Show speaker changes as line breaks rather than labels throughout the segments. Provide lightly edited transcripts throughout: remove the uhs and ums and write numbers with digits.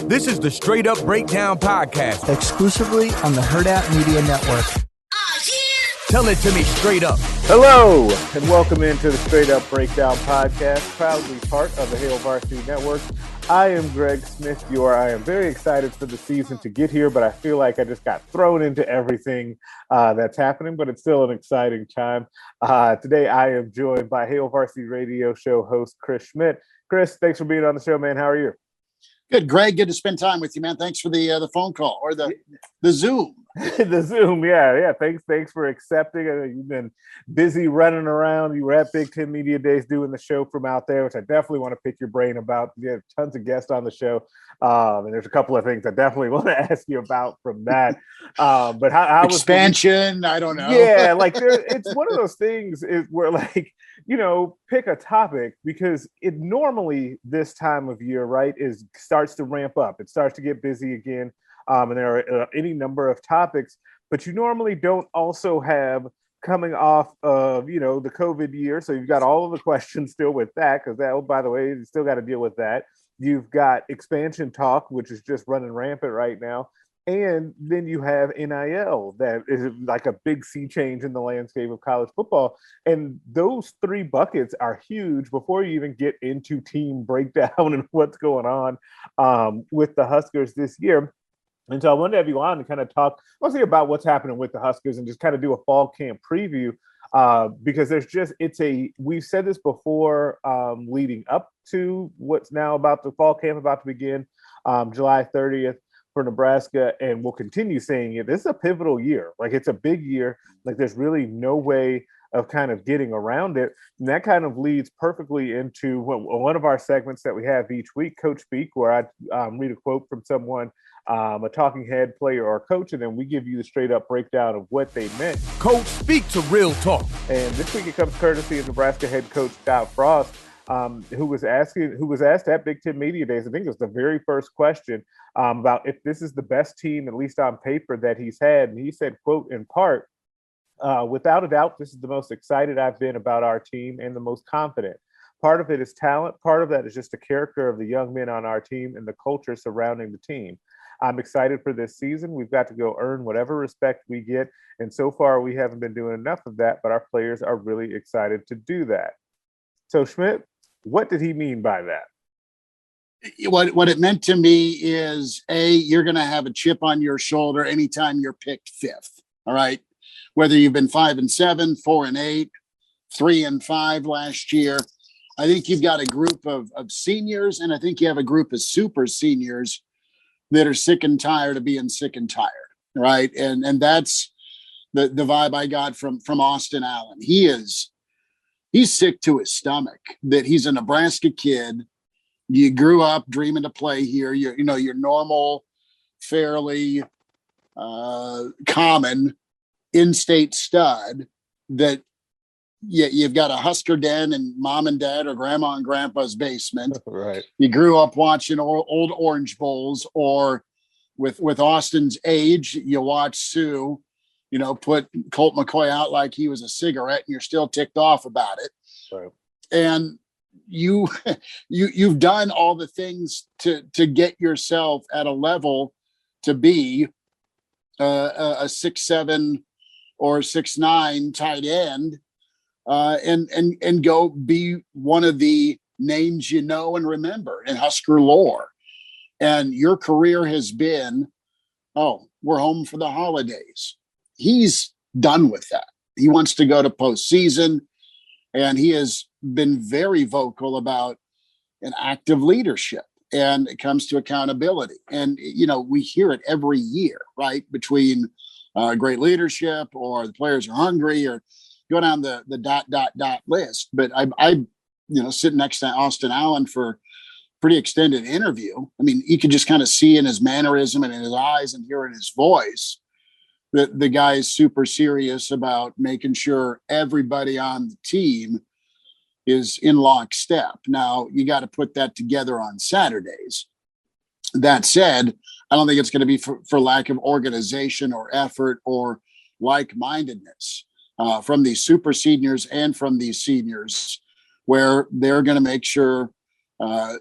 This is the Straight Up Breakdown Podcast.
Exclusively on the Herd Out Media Network.
Tell it to me straight up.
Hello, and welcome into the Straight Up Breakdown Podcast, proudly part of the Hail Varsity Network. I am Greg Smith. I am very excited for the season to get here, but I feel like I just got thrown into everything that's happening, but it's still an exciting time. Today, I am joined by Hail Varsity Radio Show host Chris Schmidt. Chris, thanks for being on the show, man. How are you?
Good, Greg. Good to spend time with you, man. Thanks for the phone call or the Zoom.
The Zoom, yeah. Thanks for accepting. You've been busy running around. You were at Big Ten Media Days doing the show from out there, which I definitely want to pick your brain about. You have tons of guests on the show, and there's a couple of things I definitely want to ask you about from that. But how
expansion? I don't know.
Yeah, like it's one of those things where pick a topic because it normally this time of year, right, starts to ramp up. It starts to get busy again. And there are any number of topics, but you normally don't also have coming off of, the COVID year. So you've got all of the questions still with that, because by the way, you still got to deal with that. You've got expansion talk, which is just running rampant right now. And then you have NIL, that is like a big sea change in the landscape of college football. And those three buckets are huge before you even get into team breakdown and what's going on with the Huskers this year. And so I wanted to have you on and kind of talk mostly about what's happening with the Huskers and just kind of do a fall camp preview because we've said this before leading up to what's now about the fall camp about to begin July 30th for Nebraska, and we'll continue saying it. This is a pivotal year. Like, it's a big year. Like, there's really no way of kind of getting around it. And that kind of leads perfectly into one of our segments that we have each week, Coach Speak, where I read a quote from someone, a talking head, player, or coach, and then we give you the straight up breakdown of what they meant.
Coach Speak to Real Talk.
And this week it comes courtesy of Nebraska head coach Scott Frost, who was asked at Big Ten Media Days, I think it was the very first question, about if this is the best team, at least on paper, that he's had. And he said, quote, in part, without a doubt, this is the most excited I've been about our team and the most confident. Part of it is talent. Part of that is just the character of the young men on our team and the culture surrounding the team. I'm excited for this season. We've got to go earn whatever respect we get. And so far, we haven't been doing enough of that, but our players are really excited to do that. So, Schmidt, what did he mean by that?
What it meant to me is, you're going to have a chip on your shoulder anytime you're picked fifth. All right. Whether you've been 5-7, 4-8, 3-5 last year, I think you've got a group of seniors, and I think you have a group of super seniors that are sick and tired of being sick and tired. Right. And that's the vibe I got from Austin Allen. He's sick to his stomach that he's a Nebraska kid. You grew up dreaming to play here. You're normal, fairly common in-state stud that you've got a Husker den in mom and dad or grandma and grandpa's basement.
Right.
You grew up watching old Orange Bowls, or with Austin's age, you watch Sue, put Colt McCoy out like he was a cigarette, and you're still ticked off about it.
Right. And
you've done all the things to get yourself at a level to be a 6'7" or 6'9" tight end, and go be one of the names and remember in Husker lore. And your career has been, we're home for the holidays. He's done with that. He wants to go to postseason, and he has been very vocal about an active leadership, and it comes to accountability. And, we hear it every year, right? Between great leadership, or the players are hungry, or go down the ... list. But I sitting next to Austin Allen for pretty extended interview. I mean, you could just kind of see in his mannerism and in his eyes and hear in his voice that the guy is super serious about making sure everybody on the team is in lockstep. Now, you got to put that together on Saturdays. That said, I don't think it's going to be for lack of organization or effort or like-mindedness from these super seniors and from these seniors, where they're going to make sure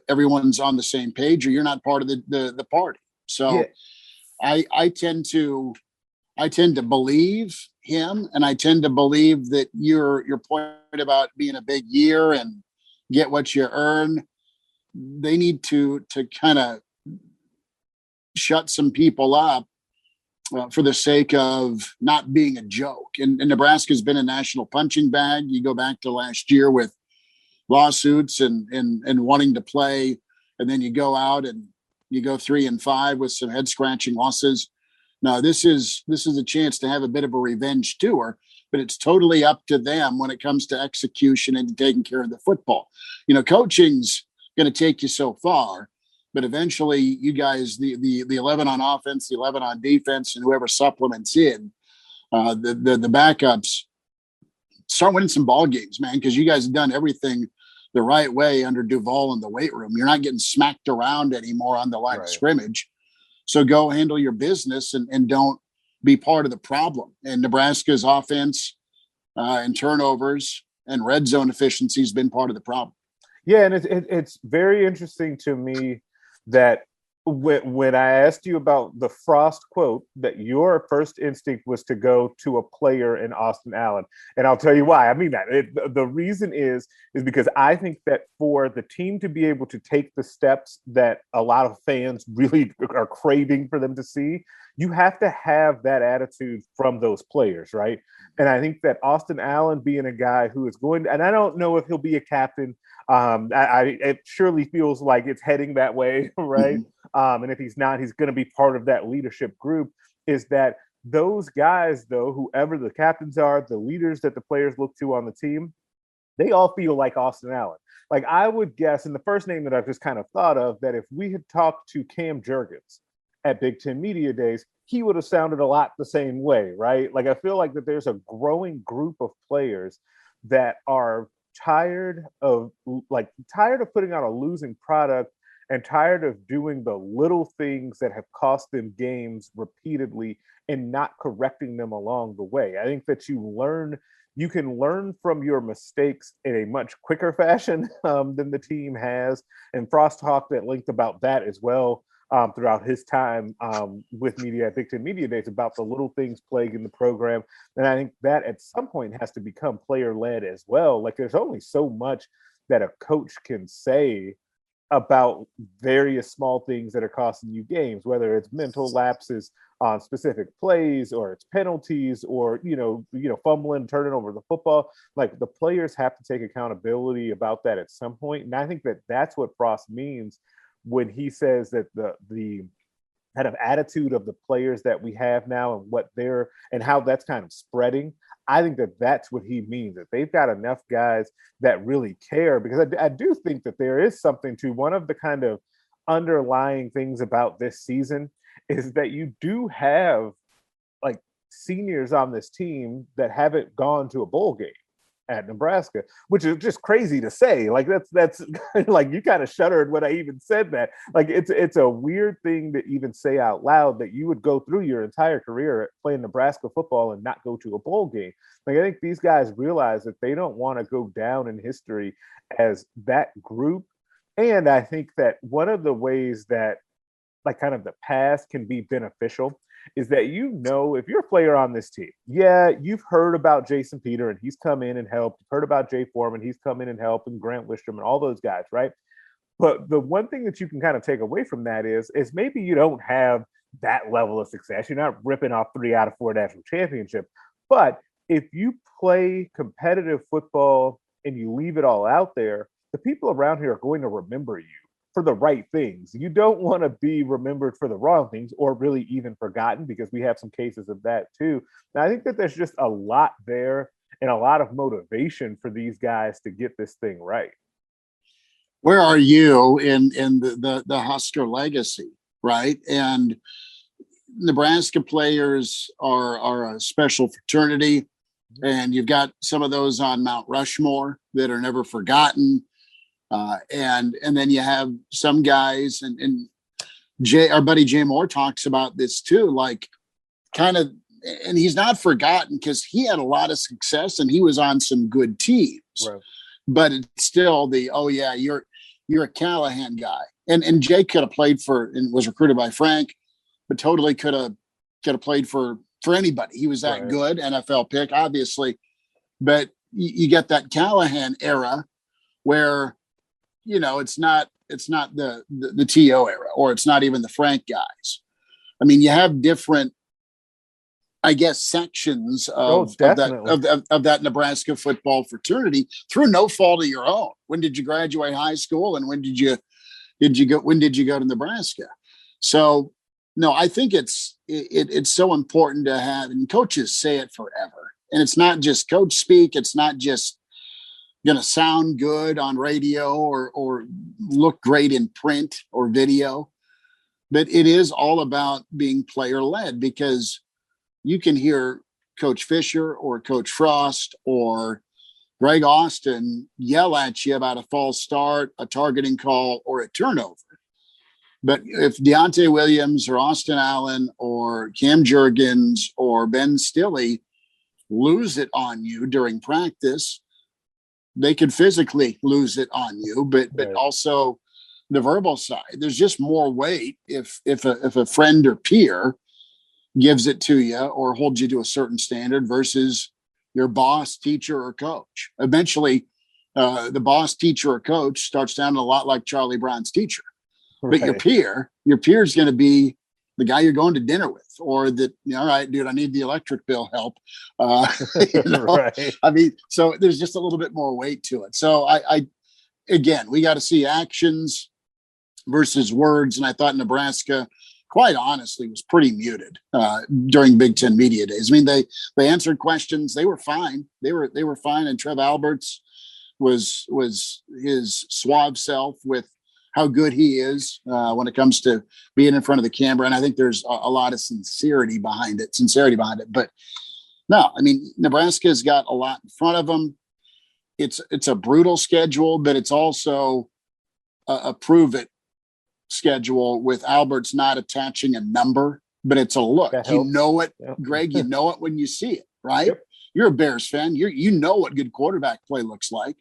everyone's on the same page, or you're not part of the party. So I tend to believe him, and I tend to believe that your point about being a big year and get what you earn, they need to kind of shut some people up for the sake of not being a joke. And Nebraska's been a national punching bag. You go back to last year with lawsuits and wanting to play, and then you go out and you go 3-5 with some head scratching losses. Now this is a chance to have a bit of a revenge tour, but it's totally up to them when it comes to execution and taking care of the football. Coaching's going to take you so far, but eventually you guys, the 11 on offense, the 11 on defense, and whoever supplements in, the backups, start winning some ball games, man, because you guys have done everything the right way under Duval in the weight room. You're not getting smacked around anymore on the line of scrimmage. So go handle your business and don't be part of the problem. And Nebraska's offense and turnovers and red zone efficiency has been part of the problem.
Yeah, and it's very interesting to me that when I asked you about the Frost quote, that your first instinct was to go to a player in Austin Allen. And I'll tell you why. I mean that. The reason is because I think that for the team to be able to take the steps that a lot of fans really are craving for them to see, you have to have that attitude from those players, right? And I think that Austin Allen being a guy who is going to, and I don't know if he'll be a captain. It surely feels like it's heading that way, right? And if he's not, he's going to be part of that leadership group. Is that those guys, though, whoever the captains are, the leaders that the players look to on the team, they all feel like Austin Allen. Like I would guess, and the first name that I've just kind of thought of, that if we had talked to Cam Jurgens at Big Ten Media Days, he would have sounded a lot the same way, right? Like I feel like that there's a growing group of players that are tired of putting out a losing product and tired of doing the little things that have cost them games repeatedly and not correcting them along the way. I think that you can learn from your mistakes in a much quicker fashion than the team has. And Frost talked at length about that as well throughout his time with media at Big Ten Media Days about the little things plaguing the program. And I think that at some point has to become player-led as well. Like there's only so much that a coach can say about various small things that are costing you games, whether it's mental lapses on specific plays or it's penalties or, fumbling, turning over the football. Like the players have to take accountability about that at some point. And I think that that's what Frost means when he says that the kind of attitude of the players that we have now and how that's kind of spreading. I think that that's what he means, that they've got enough guys that really care, because I do think that there is something to one of the kind of underlying things about this season is that you do have like seniors on this team that haven't gone to a bowl game at Nebraska, which is just crazy to say. Like that's like you kind of shuddered when I even said that. Like it's a weird thing to even say out loud that you would go through your entire career playing Nebraska football and not go to a bowl game. Like I think these guys realize that they don't want to go down in history as that group. And I think that one of the ways that like kind of the past can be beneficial is that, if you're a player on this team, you've heard about Jason Peter and he's come in and helped. You've heard about Jay Foreman, he's come in and helped, and Grant Wistrom and all those guys, right? But the one thing that you can kind of take away from that is maybe you don't have that level of success. You're not ripping off 3 out of 4 national championships. But if you play competitive football and you leave it all out there, the people around here are going to remember you for the right things. You don't want to be remembered for the wrong things or really even forgotten, because we have some cases of that too. And I think that there's just a lot there and a lot of motivation for these guys to get this thing right.
Where are you in the Husker legacy, right? And Nebraska players are a special fraternity, and you've got some of those on Mount Rushmore that are never forgotten. And then you have some guys, and our buddy Jay Moore talks about this too, like kind of, and he's not forgotten because he had a lot of success and he was on some good teams, right. But it's still you're a Callahan guy. And Jake could have played for and was recruited by Frank, but totally could have played for anybody. He was that good, NFL pick, obviously. But you get that Callahan era where, it's not the TO era, or it's not even the Frank guys. I mean, you have different, I guess, sections of that Nebraska football fraternity through no fault of your own. When did you graduate high school, and when did you go to Nebraska? So no, I think it's so important to have, and coaches say it forever. And it's not just coach speak. It's not just going to sound good on radio or look great in print or video, but it is all about being player led, because you can hear Coach Fisher or Coach Frost or Greg Austin yell at you about a false start, a targeting call, or a turnover. But if Deontay Williams or Austin Allen or Cam Jurgens or Ben Stilley lose it on you during practice, they could physically lose it on you, but also the verbal side. There's just more weight if a friend or peer gives it to you or holds you to a certain standard versus your boss, teacher, or coach. Eventually, the boss, teacher, or coach starts sounding a lot like Charlie Brown's teacher. But your peer is going to be the guy you're going to dinner with, or that, all right, dude, I need the electric bill help. I mean, so there's just a little bit more weight to it. So again, we got to see actions versus words. And I thought Nebraska, quite honestly, was pretty muted during Big Ten Media Days. I mean, they answered questions. They were fine. They were fine. And Trev Alberts was his suave self with how good he is when it comes to being in front of the camera. And I think there's a lot of sincerity behind it. But no, I mean, Nebraska's got a lot in front of them. It's a brutal schedule, but it's also a prove it schedule with Alberts not attaching a number, but it's a look. You know it, Greg, you know it when you see it, right? Yep. You're a Bears fan. You know what good quarterback play looks like.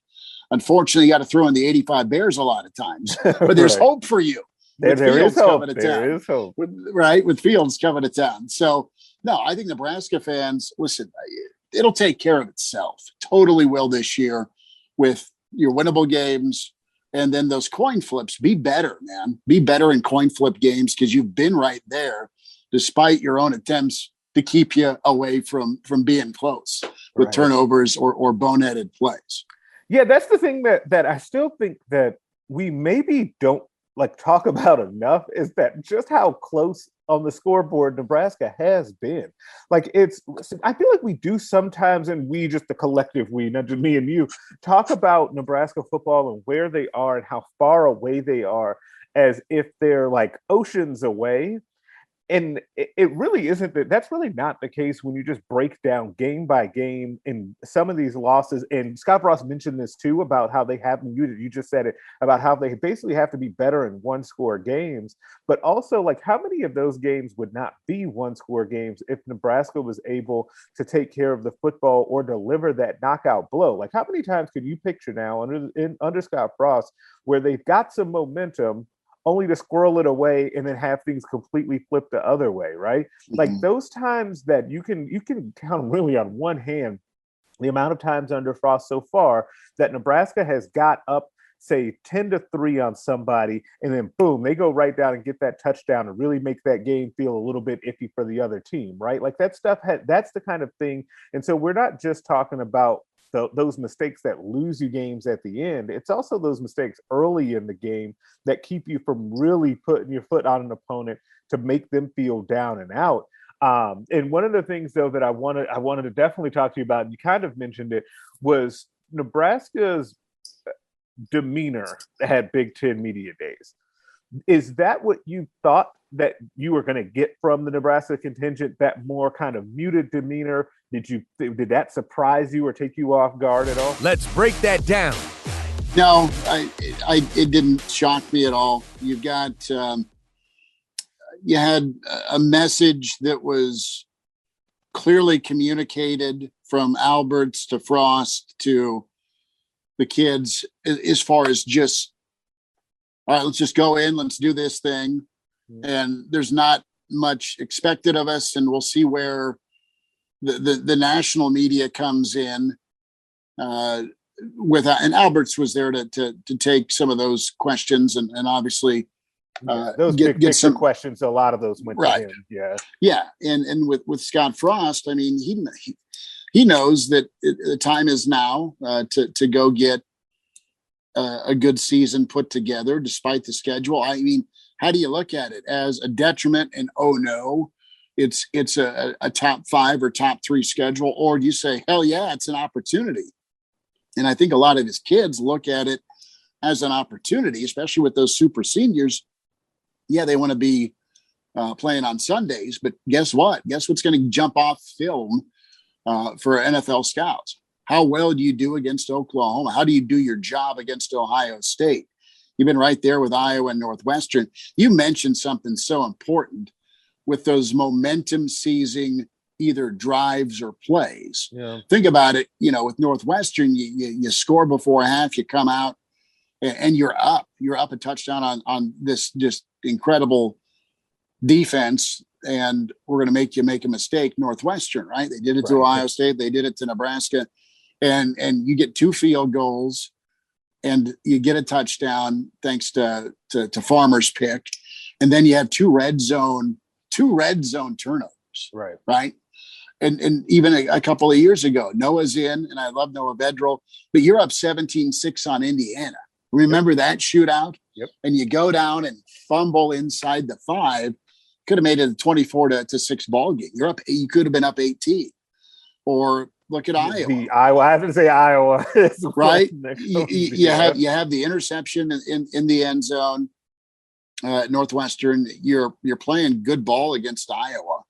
Unfortunately, you got to throw in the 85 Bears a lot of times, but there's hope for you.
There is hope.
With Fields coming to town. So, no, I think Nebraska fans, listen, it'll take care of itself. Totally will this year with your winnable games. And then those coin flips, be better, man. Be better in coin flip games, because you've been right there despite your own attempts to keep you away from being close with turnovers or boneheaded plays.
Yeah, that's the thing that I still think that we maybe don't talk about enough, is that just how close on the scoreboard Nebraska has been. I feel like we do sometimes, and we, just the collective we, not just me and you, talk about Nebraska football and where they are and how far away they are, as if they're oceans away. And it really isn't that. That's really not the case when you just break down game by game in some of these losses. And Scott Ross mentioned this too, about how they have, you just said it, about how they basically have to be better in one-score games. But also, how many of those games would not be one-score games if Nebraska was able to take care of the football or deliver that knockout blow? How many times could you picture now under Scott Frost where they've got some momentum, only to squirrel it away and then have things completely flip the other way, right? Mm-hmm. Those times that you can count really on one hand the amount of times under Frost so far that Nebraska has got up, say 10-3 on somebody, and then boom, they go right down and get that touchdown and really make that game feel a little bit iffy for the other team, right? That stuff that's the kind of thing. And so we're not just talking about those mistakes that lose you games at the end. It's also those mistakes early in the game that keep you from really putting your foot on an opponent to make them feel down and out. And one of the things, though, that I wanted to definitely talk to you about, and you kind of mentioned it, was Nebraska's demeanor at Big Ten Media Days. Is that what you thought that you were going to get from the Nebraska contingent, that more kind of muted demeanor? Did that surprise you or take you off guard at all?
Let's break that down.
No, it didn't shock me at all. You got you had a message that was clearly communicated from Alberts to Frost to the kids, as far as just all right, let's just go in, let's do this thing. And there's not much expected of us, and we'll see where the national media comes in. And Alberts was there to take some of those questions and obviously
those big picture questions. A lot of those went to him.
Yeah. And with Scott Frost, I mean, he knows that the time is now to go get a good season put together despite the schedule. I mean, how do you look at it? As a detriment and, oh no, it's a top 5 or top 3 schedule? Or do you say, hell yeah, it's an opportunity? And I think a lot of his kids look at it as an opportunity, especially with those super seniors. Yeah, they want to be playing on Sundays, but guess what? Guess what's going to jump off film for NFL scouts? How well do you do against Oklahoma? How do you do your job against Ohio State? You've been right there with Iowa and Northwestern. You mentioned something so important with those momentum seizing either drives or plays.
Yeah.
Think about it. With Northwestern, you score before half, you come out and you're up. You're up a touchdown on this just incredible defense, and we're going to make you make a mistake. Northwestern, right? They did it to Ohio State. They did it to Nebraska, and you get 2 field goals, and you get a touchdown thanks to Farmer's pick, and then you have 2 red zone turnovers. Right. And even a couple of years ago, Noah's in, and I love Noah Vedral, but you're up 17-6 on Indiana. Remember that shootout?
Yep. And
you go down and fumble inside the 5, could have made it a 24-6 ball game. You could have been up 18. Or look at Iowa.
Iowa. I have to say Iowa.
Right. You have the interception in the end zone. Northwestern, you're playing good ball against Iowa.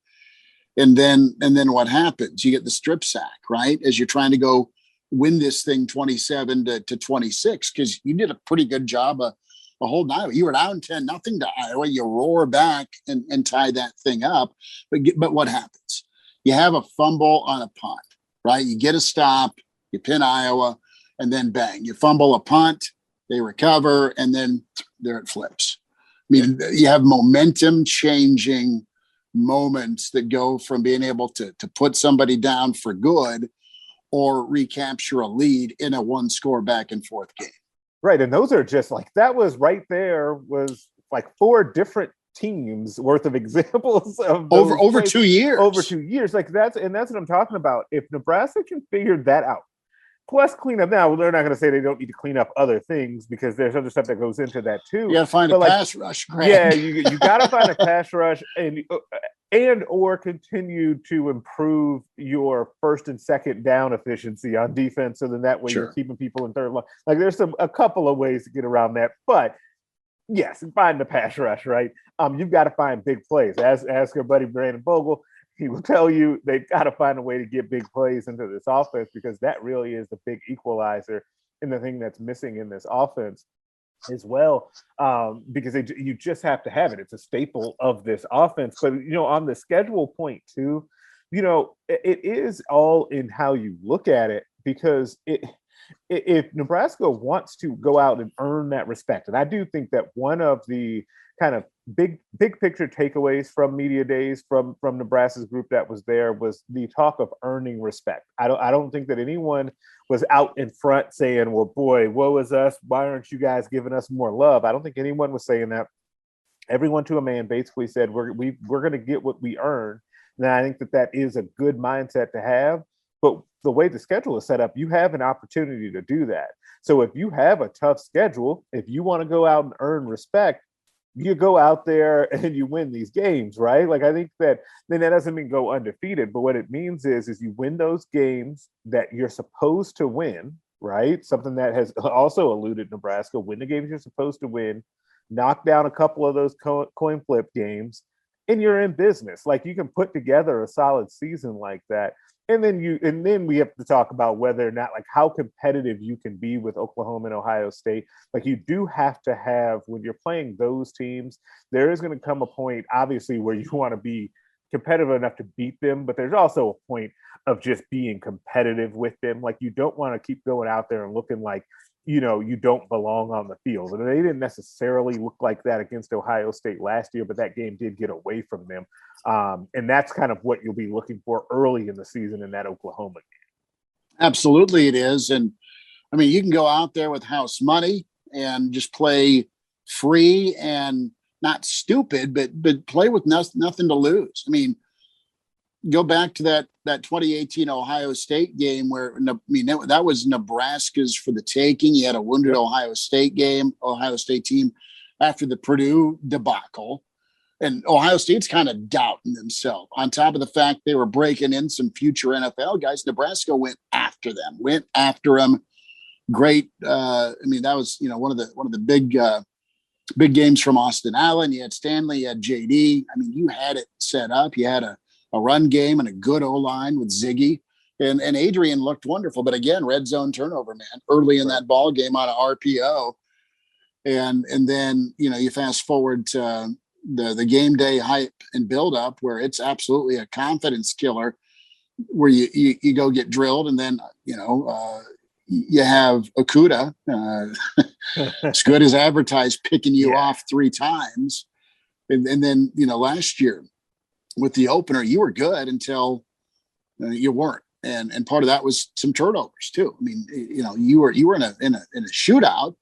And then what happens? You get the strip sack, right? As you're trying to go win this thing 27-26, because you did a pretty good job of holding Iowa. You were down 10-0 to Iowa. You roar back and tie that thing up. But what happens? You have a fumble on a punt, right? You get a stop, you pin Iowa, and then bang, you fumble a punt, they recover, and then there it flips. I mean, you have momentum changing moments that go from being able to put somebody down for good or recapture a lead in a 1-score back and forth game.
Right. And those are just like, that was right there was like 4 different teams worth of examples of
over 2 years.
Over 2 years. Like that's what I'm talking about. If Nebraska can figure that out, plus clean up. Now, they're not going to say they don't need to clean up other things, because there's other stuff that goes into that too.
You got to find a pass rush. Greg.
Yeah, you got to find a pass rush and or continue to improve your first and second down efficiency on defense, so then that way you're keeping people in third line. Like there's a couple of ways to get around that, but yes, find the pass rush, right? You've got to find big plays. Ask our buddy Brandon Bogle. He will tell you they've got to find a way to get big plays into this offense, because that really is the big equalizer and the thing that's missing in this offense as well, because you just have to have it. It's a staple of this offense. But, on the schedule point too, it is all in how you look at it, because if Nebraska wants to go out and earn that respect, and I do think that one of the kind of big picture takeaways from media days from Nebraska's group that was there was the talk of earning respect. I don't think that anyone was out in front saying, well, boy, woe is us, why aren't you guys giving us more love? I don't think anyone was saying that. Everyone to a man basically said we're going to get what we earn. And I think that is a good mindset to have. But the way the schedule is set up, you have an opportunity to do that. So if you have a tough schedule, if you want to go out and earn respect, you go out there and you win these games, right? Like, I think that then that doesn't mean go undefeated, but what it means is you win those games that you're supposed to win, right? Something that has also eluded Nebraska. Win the games you're supposed to win, knock down a couple of those coin flip games, and you're in business. Like, you can put together a solid season like that. And then we have to talk about whether or not, like, how competitive you can be with Oklahoma and Ohio State. Like, you do have to have, when you're playing those teams, there is going to come a point, obviously, where you want to be competitive enough to beat them, but there's also a point of just being competitive with them. Like, you don't want to keep going out there and looking like you don't belong on the field. And they didn't necessarily look like that against Ohio State last year, but that game did get away from them. And that's kind of what you'll be looking for early in the season in that Oklahoma game.
Absolutely, it is. And I mean, you can go out there with house money and just play free and not stupid, but play with nothing to lose. I mean, go back to that 2018 Ohio State game where, that was Nebraska's for the taking. You had a wounded Ohio State team after the Purdue debacle. And Ohio State's kind of doubting themselves. On top of the fact they were breaking in some future NFL guys, Nebraska went after them. Great. That was, one of the big games from Austin Allen. You had Stanley, you had JD. I mean, you had it set up. You had a run game and a good O-line with Ziggy. And Adrian looked wonderful. But again, red zone turnover, man, early in that ball game on an RPO. And then, you fast forward to the game day hype and build up where it's absolutely a confidence killer where you go get drilled. And then, you have Okuda, as good as advertised, picking you off 3 times. And then, last year with the opener, you were good until you weren't. And part of that was some turnovers too. I mean, you were in a shootout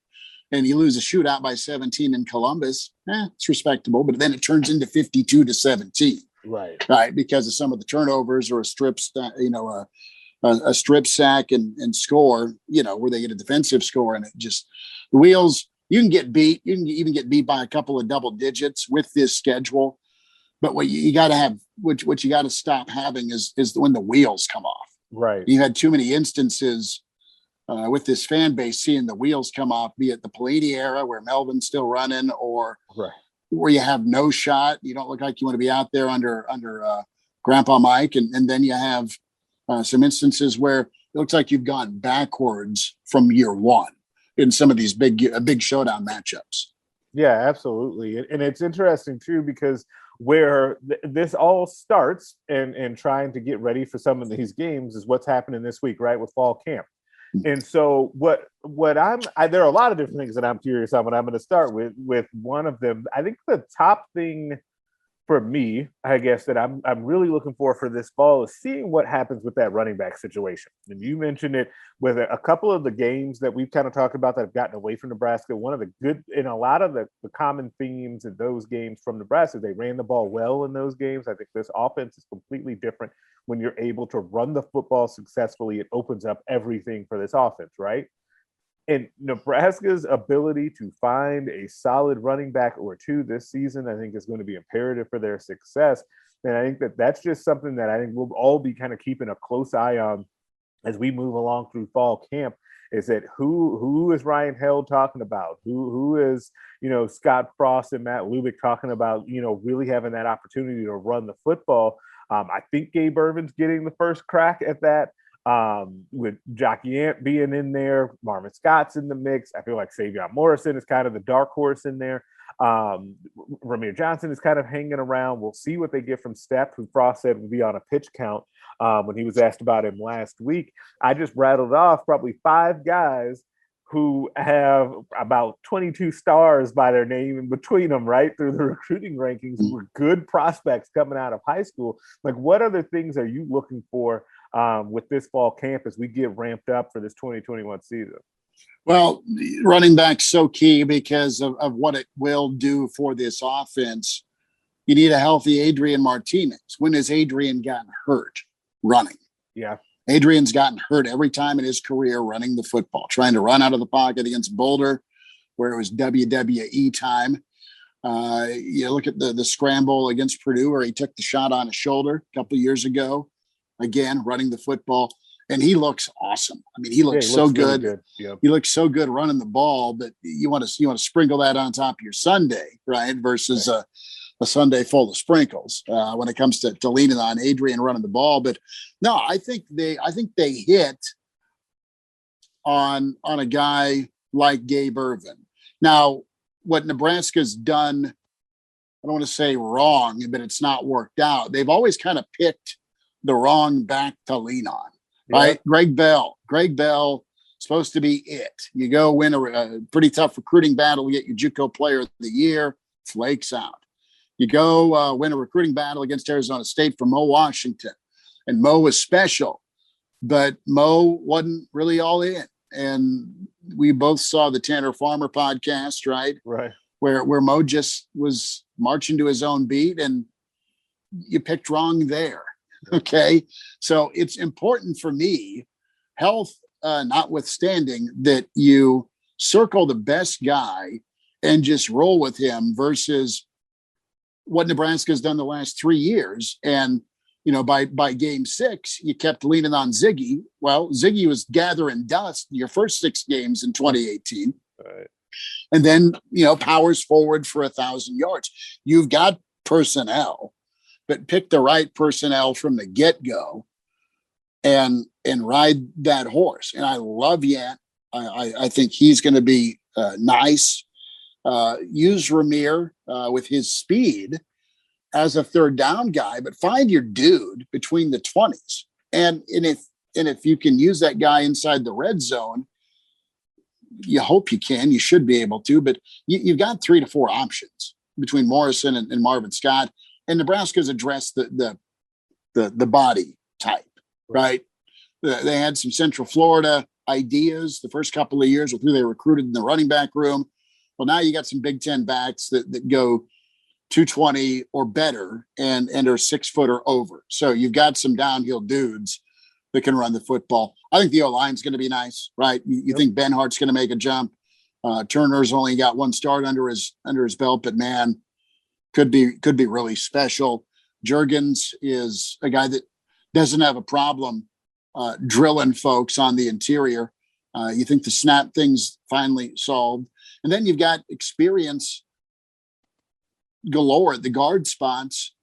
and you lose a shootout by 17 in Columbus. It's respectable, but then it turns into 52-17. Right. Because of some of the turnovers or a strip sack and score, where they get a defensive score and it just the wheels, you can get beat. You can even get beat by a couple of double digits with this schedule. But what you got to have, what you got to stop having is when the wheels come off.
Right.
You had too many instances with this fan base seeing the wheels come off, be it the Pelini era where Melvin's still running or where you have no shot. You don't look like you want to be out there under Grandpa Mike. And then you have some instances where it looks like you've gone backwards from year one in some of these big showdown matchups.
Yeah, absolutely. And it's interesting too, because where this all starts and trying to get ready for some of these games is what's happening this week, right? With fall camp. And so what there are a lot of different things that I'm curious on, but I'm going to start with one of them. I think the top thing for me, I guess, that I'm really looking for this fall is seeing what happens with that running back situation. And you mentioned it with a couple of the games that we've kind of talked about that have gotten away from Nebraska. One of the good, in a lot of the common themes in those games from Nebraska, they ran the ball well in those games. I think this offense is completely different when you're able to run the football successfully. It opens up everything for this offense, right? And Nebraska's ability to find a solid running back or two this season, I think, is going to be imperative for their success. And I think that's just something that I think we'll all be kind of keeping a close eye on as we move along through fall camp, is that who is Ryan Held talking about? Who is, Scott Frost and Matt Lubick talking about, really having that opportunity to run the football. I think Gabe Irvin's getting the first crack at that. With Jockey Ant being in there, Marvin Scott's in the mix. I feel like Savion Morrison is kind of the dark horse in there. Ramir Johnson is kind of hanging around. We'll see what they get from Stepp, who Frost said would be on a pitch count when he was asked about him last week. I just rattled off probably 5 guys who have about 22 stars by their name in between them, right, through the recruiting rankings, who were good prospects coming out of high school. Like, what other things are you looking for with this fall camp as we get ramped up for this 2021 season?
Well, running back's so key because of what it will do for this offense. You need a healthy Adrian Martinez. When has Adrian gotten hurt running? Yeah. Adrian's gotten hurt every time in his career running the football, trying to run out of the pocket against Boulder, where it was WWE time. You look at the scramble against Purdue, where he took the shot on his shoulder a couple of years ago. Again, running the football, and he looks awesome. I mean, he looks so good. Really good. Yep. He looks so good running the ball, but you want to sprinkle that on top of your Sunday, right? Versus a Sunday full of sprinkles when it comes to leaning on Adrian running the ball. But no, I think they hit on a guy like Gabe Irvin. Now, what Nebraska's done, I don't want to say wrong, but it's not worked out. They've always kind of picked the wrong back to lean on, right? Yeah. Greg Bell supposed to be it. You go win a pretty tough recruiting battle, get your JUCO Player of the Year, flakes out. You go win a recruiting battle against Arizona State for Mo Washington, and Mo was special, but Mo wasn't really all in. And we both saw the Tanner Farmer podcast, right?
Right.
Where Mo just was marching to his own beat, and you picked wrong there. Okay. So it's important for me, health notwithstanding, that you circle the best guy and just roll with him versus what Nebraska's done the last 3 years. And, by game 6, you kept leaning on Ziggy. Well, Ziggy was gathering dust your first 6 games in 2018.
Right.
And then, powers forward for 1,000 yards. You've got personnel, but pick the right personnel from the get-go and ride that horse. And I love Yant. I think he's going to be nice. Use Ramir with his speed as a third down guy, but find your dude between the 20s. And if you can use that guy inside the red zone, you hope you can. You should be able to, but you've got 3 to 4 options between Morrison and Marvin Scott. And Nebraska's addressed the body type, right? They had some Central Florida ideas the first couple of years with who they recruited in the running back room. Well, now you got some Big Ten backs that go 220 or better and are 6 foot or over. So you've got some downhill dudes that can run the football. I think the O-line's going to be nice, right? You think Benhart's going to make a jump. Turner's only got 1 start under his belt, but man, could be really special. Juergens is a guy that doesn't have a problem drilling folks on the interior. You think the snap thing's finally solved. And then you've got experience galore at the guard spots,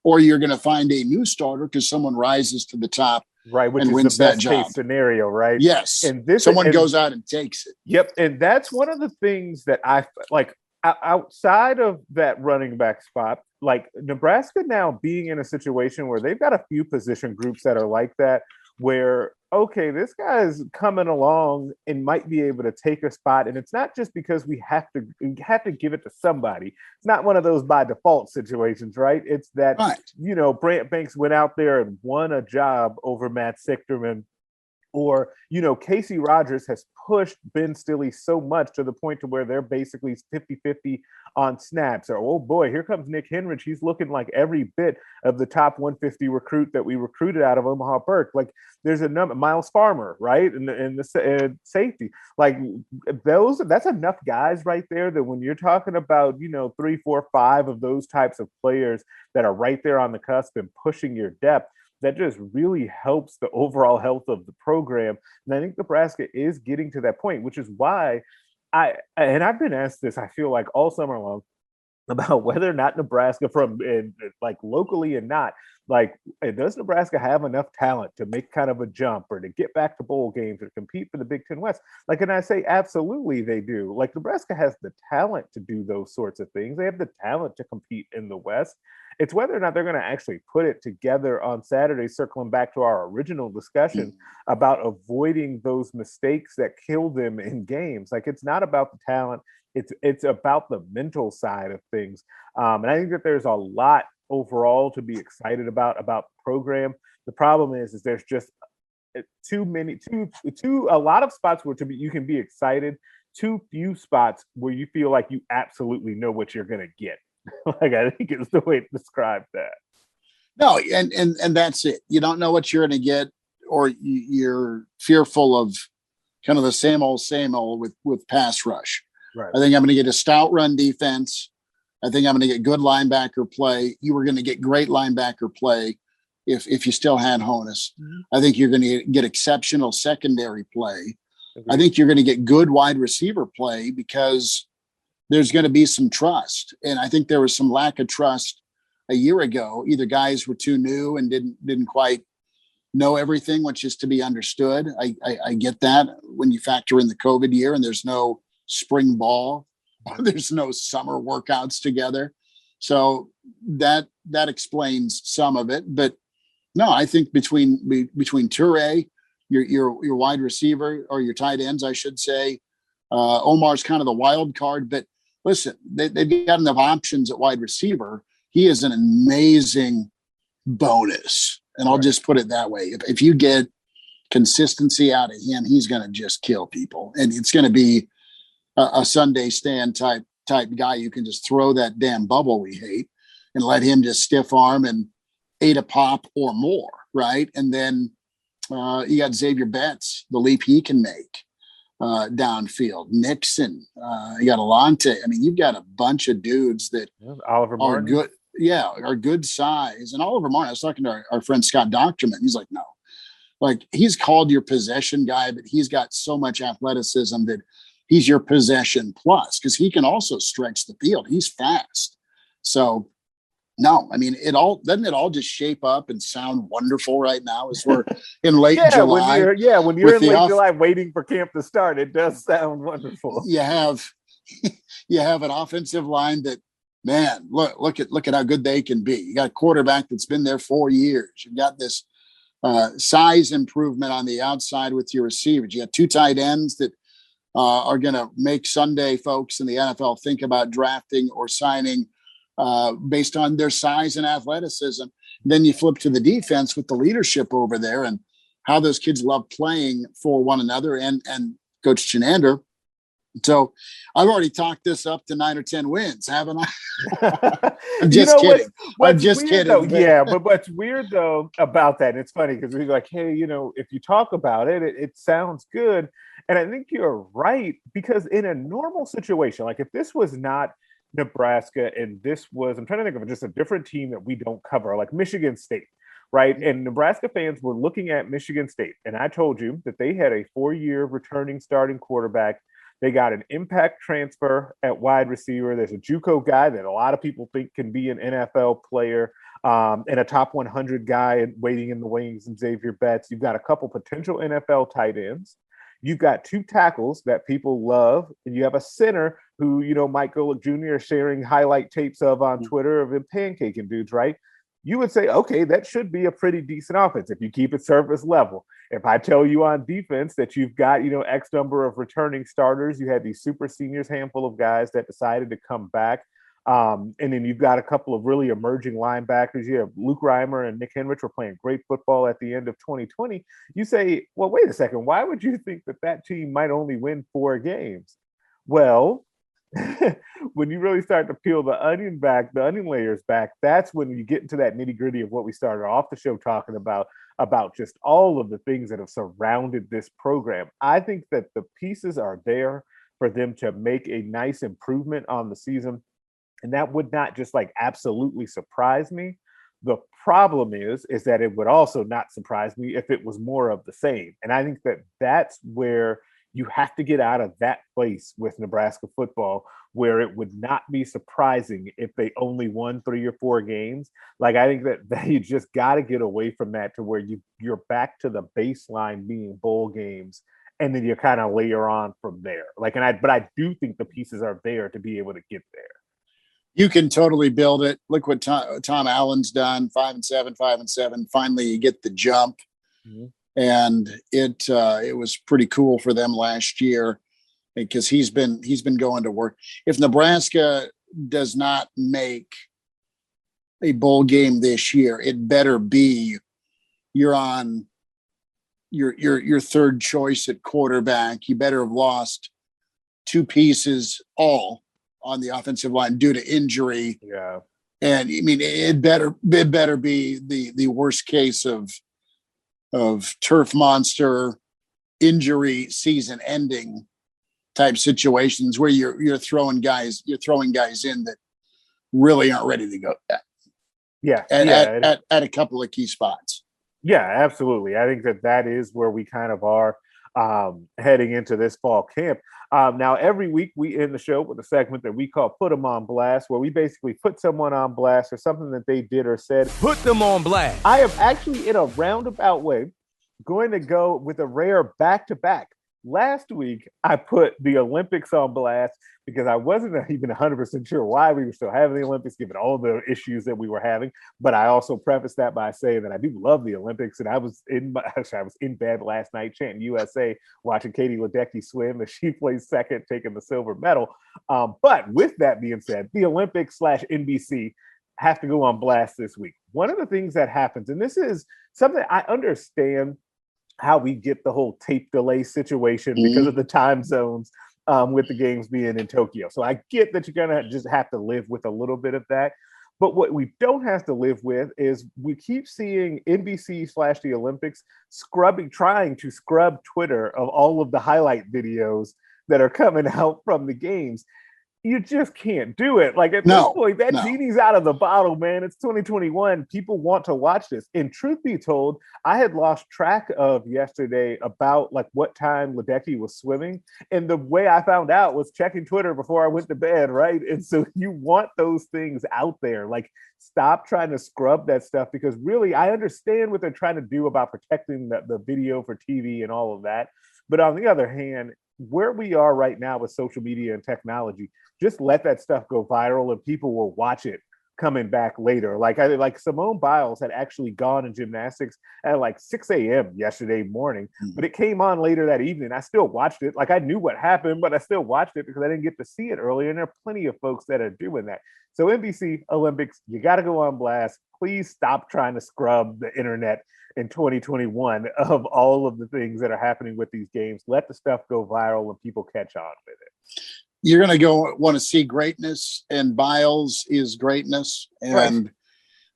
or you're going to find a new starter because someone rises to the top,
right, which
and
is
wins
the
that
best
job.
case scenario, right?
Yes,
and
someone goes out and takes it.
Yep, and that's one of the things that I like outside of that running back spot. Like Nebraska now being in a situation where they've got a few position groups that are like that, where, okay, this guy's coming along and might be able to take a spot. And it's not just because we have to give it to somebody. It's not one of those by default situations, right? It's that, right. Brant Banks went out there and won a job over Matt Sichterman. Or, Casey Rogers has pushed Ben Stilley so much to the point to where they're basically 50-50 on snaps. Or, oh boy, here comes Nick Henrich. He's looking like every bit of the top 150 recruit that we recruited out of Omaha Burke. Like there's a number, Miles Farmer, right? And the safety, like that's enough guys right there that when you're talking about, 3, 4, 5 of those types of players that are right there on the cusp and pushing your depth, that just really helps the overall health of the program. And I think Nebraska is getting to that point, which is why I've been asked this, I feel like all summer long, about whether or not Nebraska like locally and not, like, does Nebraska have enough talent to make kind of a jump or to get back to bowl games or compete for the Big Ten West? Like, and I say, absolutely they do. Like Nebraska has the talent to do those sorts of things. They have the talent to compete in the West. It's whether or not they're going to actually put it together on Saturday, circling back to our original discussion about avoiding those mistakes that kill them in games. Like, it's not about the talent. It's about the mental side of things. And I think that there's a lot overall to be excited about the program. The problem is there's just a lot of spots where you can be excited, too few spots where you feel like you absolutely know what you're going to get. Like, I think it's the way to describe that.
No, and that's it. You don't know what you're going to get, or you're fearful of kind of the same old with pass rush. Right. I think I'm going to get a stout run defense. I think I'm going to get good linebacker play. You were going to get great linebacker play if you still had Honus. Mm-hmm. I think you're going to get exceptional secondary play. Okay. I think you're going to get good wide receiver play because there's going to be some trust. And I think there was some lack of trust a year ago. Either guys were too new and didn't quite know everything, which is to be understood. I get that when you factor in the COVID year and there's no spring ball, there's no summer workouts together. So that explains some of it. But no, I think between Toure, your wide receiver or your tight ends, I should say. Omar's kind of the wild card, but listen, they've got enough options at wide receiver. He is an amazing bonus. And I'll just put it that way. If you get consistency out of him, he's going to just kill people. And it's going to be a Sunday stand type guy. You can just throw that damn bubble we hate and let him just stiff arm and 8 a pop or more, right? And then you got Xavier Betts, the leap he can make downfield. Nixon, you got Alante. I mean, you've got a bunch of dudes that
Oliver Martin.
Good. Yeah, are good size. And Oliver Martin, I was talking to our friend Scott Doctorman. He's like, no. Like, he's called your possession guy, but he's got so much athleticism that he's your possession plus, because he can also stretch the field. He's fast. So, no, I mean, doesn't it all just shape up and sound wonderful right now as we're in late July?
When you're in late July waiting for camp to start, it does sound wonderful.
You have an offensive line that, man, look at how good they can be. You got a quarterback that's been there 4 years. You've got this size improvement on the outside with your receivers. You got 2 tight ends that are going to make Sunday folks in the NFL think about drafting or signing based on their size and athleticism. Then you flip to the defense with the leadership over there and how those kids love playing for one another and Coach Chenander. So I've already talked this up to 9 or 10 wins, haven't I? I'm just kidding. I'm just kidding.
Though, yeah, but what's weird though about that, and it's funny because we're like, hey, if you talk about it, it sounds good. And I think you're right, because in a normal situation, like if this was not Nebraska and this was, I'm trying to think of just a different team that we don't cover, like Michigan State, right? And Nebraska fans were looking at Michigan State, and I told you that they had a 4-year returning starting quarterback. They got an impact transfer at wide receiver. There's a JUCO guy that a lot of people think can be an NFL player, and a top 100 guy waiting in the wings, and Xavier Betts. You've got a couple potential NFL tight ends. You've got 2 tackles that people love, and you have a center who, Mike Golick Jr. is sharing highlight tapes of on Twitter of him pancaking dudes, right? You would say, okay, that should be a pretty decent offense if you keep it surface level. If I tell you on defense that you've got, X number of returning starters, you had these super seniors, handful of guys that decided to come back. And then you've got a couple of really emerging linebackers. You have Luke Reimer and Nick Henrich were playing great football at the end of 2020. You say, well, wait a second. Why would you think that team might only win 4 games? Well, when you really start to peel the onion layers back, that's when you get into that nitty gritty of what we started off the show talking about just all of the things that have surrounded this program. I think that the pieces are there for them to make a nice improvement on the season. And that would not just absolutely surprise me. The problem is that it would also not surprise me if it was more of the same. And I think that that's where you have to get out of that place with Nebraska football, where it would not be surprising if they only won 3 or 4 games. I think that you just got to get away from that to where you're back to the baseline being bowl games, and then you kind of layer on from there. But I do think the pieces are there to be able to get there.
You can totally build it. Look what Tom Allen's done, 5-7, 5-7. Finally, you get the jump. Mm-hmm. And it was pretty cool for them last year because he's been going to work. If Nebraska does not make a bowl game this year, it better be you're on your third choice at quarterback. You better have lost 2 pieces all on the offensive line due to injury.
Yeah.
And I mean, it better be the worst case of turf monster injury season ending type situations where you're throwing guys in that really aren't ready to go at a couple of key spots.
Yeah, absolutely. I think that is where we kind of are heading into this fall camp. Now, every week we end the show with a segment that we call Put Them on Blast, where we basically put someone on blast for something that they did or said.
Put them on blast.
I am actually, in a roundabout way, going to go with a rare back-to-back last week I put the Olympics on blast because I wasn't even 100% sure why we were still having the Olympics, given all the issues that we were having. But I also prefaced that by saying that I do love the Olympics, and I was in bed last night chanting USA, watching Katie Ledecky swim as she placed second, taking the silver medal. But with that being said, the Olympics / NBC have to go on blast this week. One of the things that happens, and this is something I understand how we get the whole tape delay situation because of the time zones with the games being in Tokyo. So I get that you're going to just have to live with a little bit of that. But what we don't have to live with is we keep seeing NBC / the Olympics trying to scrub Twitter of all of the highlight videos that are coming out from the games. You just can't do it. Like at this point, that genie's out of the bottle, man. It's 2021. People want to watch this. And truth be told, I had lost track of yesterday about like what time Ledecky was swimming. And the way I found out was checking Twitter before I went to bed, right? And so you want those things out there. Like stop trying to scrub that stuff, because really I understand what they're trying to do about protecting the video for TV and all of that. But on the other hand, where we are right now with social media and technology, just let that stuff go viral and people will watch it coming back later. Like Simone Biles had actually gone in gymnastics at like 6 a.m. yesterday morning, but it came on later that evening. I still watched it. Like I knew what happened, but I still watched it because I didn't get to see it earlier. And there are plenty of folks that are doing that. So NBC Olympics, you got to go on blast. Please stop trying to scrub the internet in 2021 of all of the things that are happening with these games. Let the stuff go viral and people catch on with it.
You're going to go want to see greatness, and Biles is greatness. And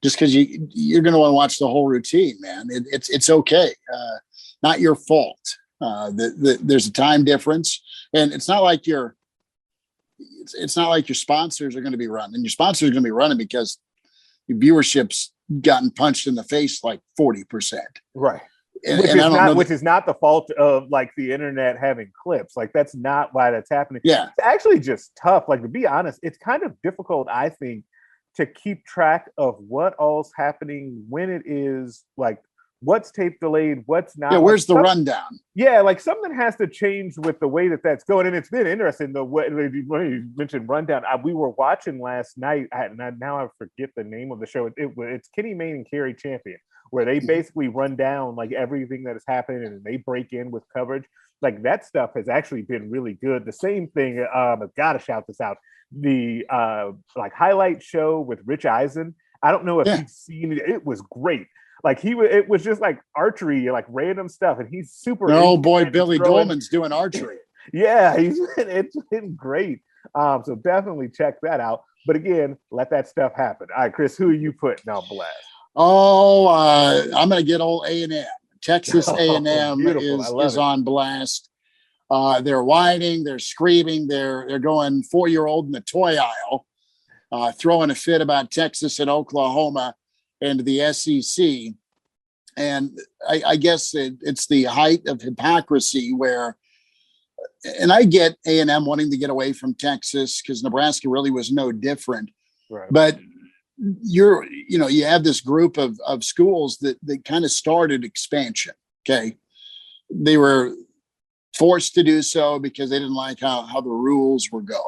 just because you're going to want to watch the whole routine, man, it's okay. Not your fault. There's a time difference, and it's not like your sponsors are going to be running. Your sponsors are going to be running because your viewership's gotten punched in the face like 40%.
Right.
Which
is not the fault of like the internet having clips. Like that's not why that's happening.
Yeah.
It's actually just tough. Like to be honest, it's kind of difficult, I think, to keep track of what all's happening when it is like what's tape delayed, what's not.
Yeah, where's the rundown?
Yeah, like something has to change with the way that's going. And it's been interesting the way when you mentioned rundown. We were watching last night, now I forget the name of the show. It's Kenny Mayne and Carrie Champion, where they basically run down like everything that is happening and they break in with coverage. Like that stuff has actually been really good. The same thing, I've got to shout this out. The like highlight show with Rich Eisen. I don't know if you've seen it. It was great. Like it was just like archery, like random stuff. And he's super.
Oh boy, Billy Dolman's doing archery.
Yeah, it's been great. So definitely check that out. But again, let that stuff happen. All right, Chris, who are you putting on blast?
Oh, I'm going to get old A&M. Texas A&M is on blast. They're whining, they're screaming, they're going 4-year-old in the toy aisle, throwing a fit about Texas and Oklahoma and the SEC. And I guess it's the height of hypocrisy where, and I get A&M wanting to get away from Texas because Nebraska really was no different.
Right.
But you have this group of schools that kind of started expansion. Okay. They were forced to do so because they didn't like how the rules were going.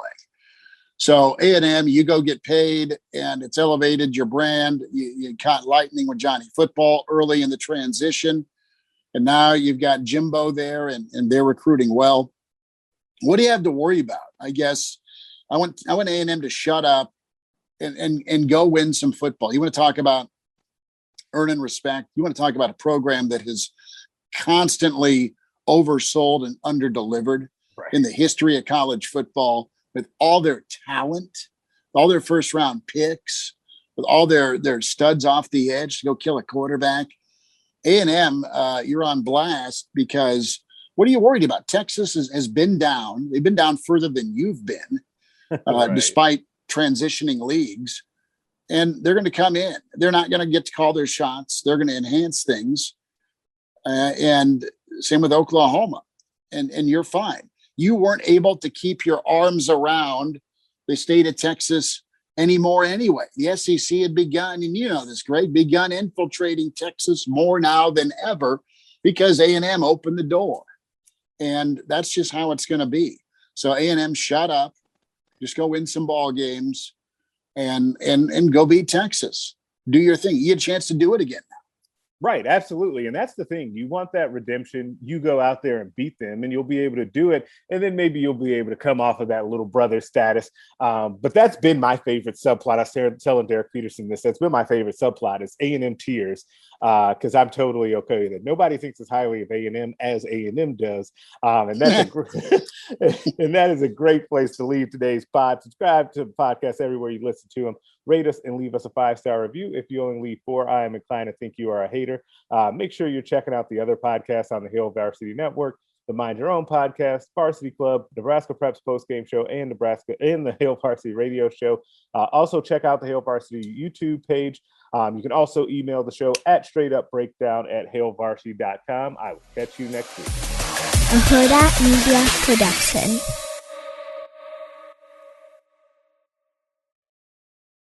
So A&M, you go get paid and it's elevated your brand. You caught lightning with Johnny Football early in the transition. And now you've got Jimbo there and they're recruiting well. What do you have to worry about? I guess I want A&M to shut up and go win some football. You want to talk about earning respect. You want to talk about a program that has constantly oversold and underdelivered in the history of college football, with all their talent, all their first round picks, with all their studs off the edge to go kill a quarterback. A&M, you're on blast because what are you worried about? Texas has been down. They've been down further than you've been, despite transitioning leagues. And they're going to come in. They're not going to get to call their shots. They're going to enhance things. And same with Oklahoma. And you're fine. You weren't able to keep your arms around the state of Texas anymore anyway. The SEC had begun, and you know this, Greg, begun infiltrating Texas more now than ever because A&M opened the door. And that's just how it's going to be. So A&M, shut up, just go win some ball games and go beat Texas. Do your thing. You get a chance to do it again.
Right, absolutely. And that's the thing. You want that redemption. You go out there and beat them, and you'll be able to do it. And then maybe you'll be able to come off of that little brother status. But that's been my favorite subplot. I was telling Derek Peterson this. That's been my favorite subplot is A&M tears, because I'm totally okay with it. Nobody thinks as highly of A&M as A&M does. And that's and that is a great place to leave today's pod. Subscribe to the podcast everywhere you listen to them. Rate us and leave us a 5-star review. If you only leave 4, I am inclined to think you are a hater. Make sure you're checking out the other podcasts on the Hail Varsity Network, the Mind Your Own podcast, Varsity Club, Nebraska Preps postgame show, and the Hail Varsity radio show. Also check out the Hail Varsity YouTube page. You can also email the show at straightupbreakdown@hailvarsity.com. I will catch you next week.
A Huda Media Production.